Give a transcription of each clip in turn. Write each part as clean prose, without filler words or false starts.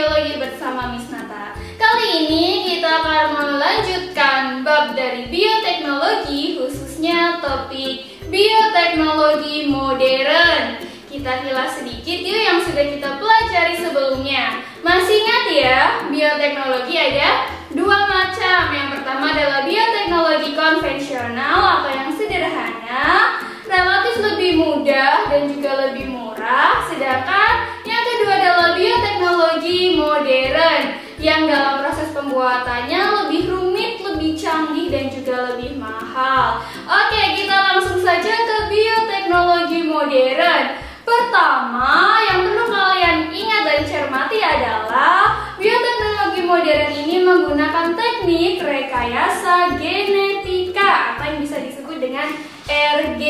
Biologi bersama Miss Nata. Kali ini kita akan melanjutkan bab dari bioteknologi, khususnya topik bioteknologi modern. Kita kilas sedikit yuk yang sudah kita pelajari sebelumnya. Masih ingat ya, bioteknologi ada dua macam. Yang pertama adalah bioteknologi konvensional atau yang sederhana, relatif lebih mudah dan juga lebih murah. Sedangkan yang kedua adalah bioteknologi modern yang dalam proses pembuatannya lebih rumit, lebih canggih dan juga lebih mahal. Oke, kita langsung saja ke bioteknologi modern. Pertama, yang perlu kalian ingat dan cermati adalah bioteknologi modern ini menggunakan teknik rekayasa genetika atau yang bisa disebut dengan RG.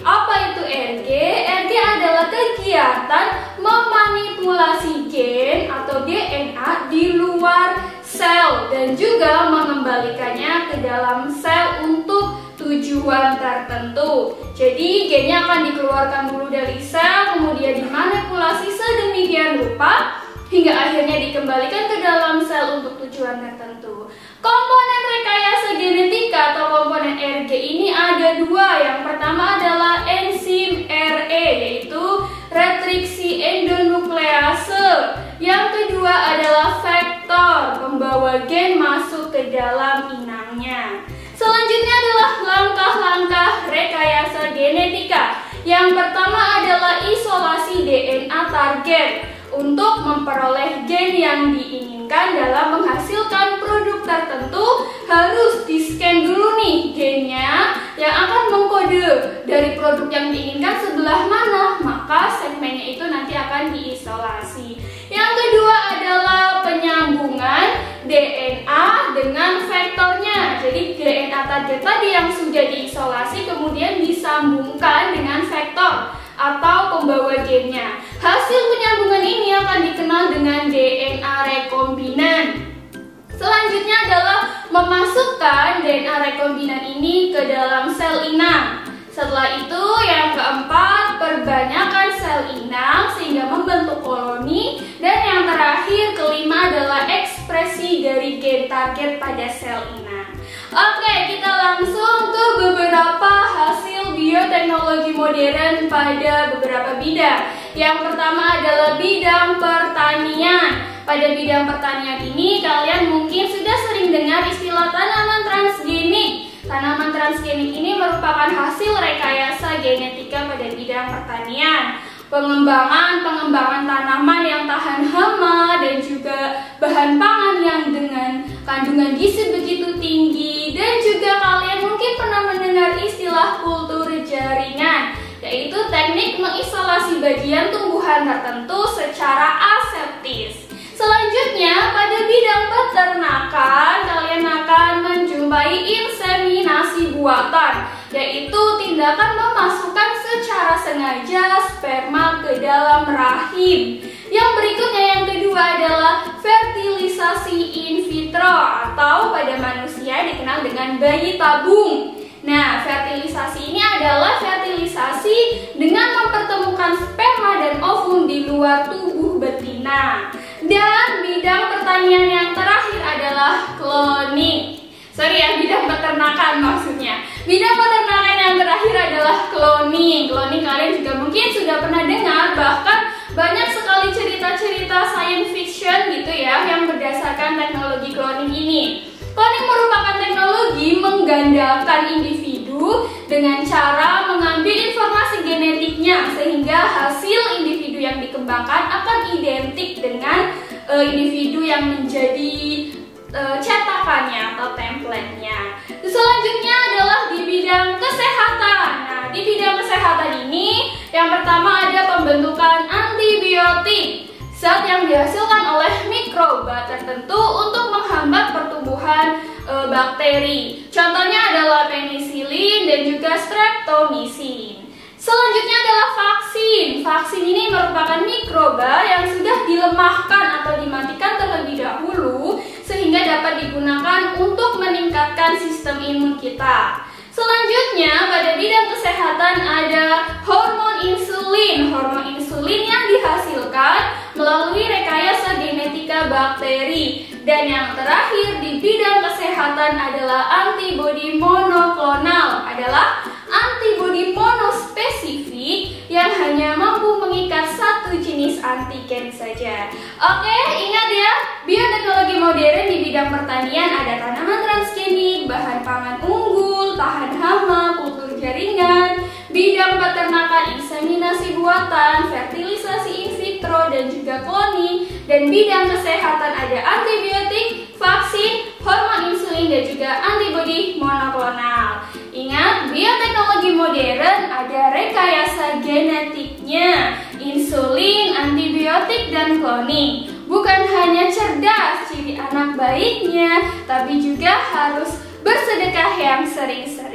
Apa itu RG? RG adalah kegiatan memanipulasi gen atau DNA di luar sel dan juga mengembalikannya ke dalam sel untuk tujuan tertentu. Jadi gennya akan dikeluarkan dulu dari sel, kemudian dimanipulasi sedemikian rupa hingga akhirnya dikembalikan ke dalam sel untuk tujuan tertentu. Komponen rekayasa genetika atau komponen RG ini ada dua. Yang pertama adalah enzim RE, yaitu retriksi endonuklease. Yang kedua adalah vektor pembawa gen masuk ke dalam inangnya. Selanjutnya adalah langkah-langkah rekayasa genetika. Yang pertama adalah isolasi DNA target untuk memperoleh gen yang diinginkan. Dalam menghasilkan produk tertentu harus di-scan dulu nih gennya yang akan mengkode dari produk yang diinginkan sebelah mana, maka segmennya itu nanti akan diisolasi. Yang kedua adalah penyambungan DNA dengan vektornya. Jadi DNA target tadi yang sudah diisolasi kemudian disambungkan dengan vektor atau pembawa gennya. Hasil penyambungan ini akan dikenal dengan DNA rekombinan. Selanjutnya adalah memasukkan DNA rekombinan ini ke dalam sel inang. Setelah itu yang keempat, perbanyakan sel inang sehingga membentuk koloni. Dan yang terakhir, kelima adalah ekspresi dari gen target pada sel inang. Oke, kita langsung ke beberapa hasil bioteknologi modern pada beberapa bidang. Yang pertama adalah bidang pertanian. Pada bidang pertanian ini kalian mungkin sudah sering dengar istilah tanaman transgenik. Tanaman transgenik ini merupakan hasil rekayasa genetika pada bidang pertanian. Pengembangan tanaman yang tahan hama dan juga bahan pangan yang dengan kandungan gizi begitu tinggi. Dan juga kalian mungkin pernah mendengar istilah kultur jaringan, yaitu teknik mengisolasi bagian tumbuhan tertentu secara aseptis. Selanjutnya, pada bidang peternakan, kalian akan menjumpai inseminasi buatan, yaitu tindakan memasukkan secara sengaja sperma ke dalam rahim. Yang berikutnya, yang kedua adalah fertilisasi in vitro atau pada manusia dikenal dengan bayi tabung. Nah, fertilisasi ini adalah fertilisasi dengan mempertemukan sperma dan ovum di luar tubuh betina. Dan bidang pertanian yang terakhir adalah cloning. Bidang peternakan maksudnya. Bidang peternakan yang terakhir adalah cloning. Cloning kalian juga mungkin sudah pernah dengar, bahkan banyak sekali cerita-cerita science fiction gitu ya yang berdasarkan teknologi cloning ini. Cloning merupakan teknologi menggandakan individu dengan cara mengambil informasi genetiknya sehingga hasil individu yang dikembangkan akan identik dengan individu yang menjadi cetakannya atau template-nya. Selanjutnya adalah di bidang kesehatan. Nah, di bidang kesehatan ini yang pertama ada pembentukan antibiotik, zat yang dihasilkan oleh mikroba tertentu untuk menghambat pertumbuhan bakteri. Contohnya adalah penisilin dan juga streptomycin. Selanjutnya adalah vaksin. Vaksin ini merupakan mikroba yang sudah dilemahkan atau dimatikan terlebih dahulu sehingga dapat digunakan untuk meningkatkan sistem imun kita. Selanjutnya pada bidang kesehatan ada hormon insulin. Hormon insulin yang dihasilkan melalui rekayasa genetika bakteri. Dan yang terakhir di bidang kesehatan adalah antibodi monoklonal, adalah antibodi monospesifik yang hanya mampu mengikat satu jenis antigen saja. Oke, ingat ya, bioteknologi modern di bidang pertanian ada tanaman transgenik, bahan pangan unggul, tahan hama, kultur jaringan, bidang peternakan, inseminasi buatan, fertilisasi in vitro, dan juga cloning. Dan bidang kesehatan ada antibiotik, vaksin, hormon insulin, dan juga antibodi monoklonal. Ingat, bioteknologi modern ada rekayasa genetiknya, insulin, antibiotik, dan cloning. Bukan hanya cerdas ciri anak baiknya, tapi juga harus bersedekah yang sering-sering.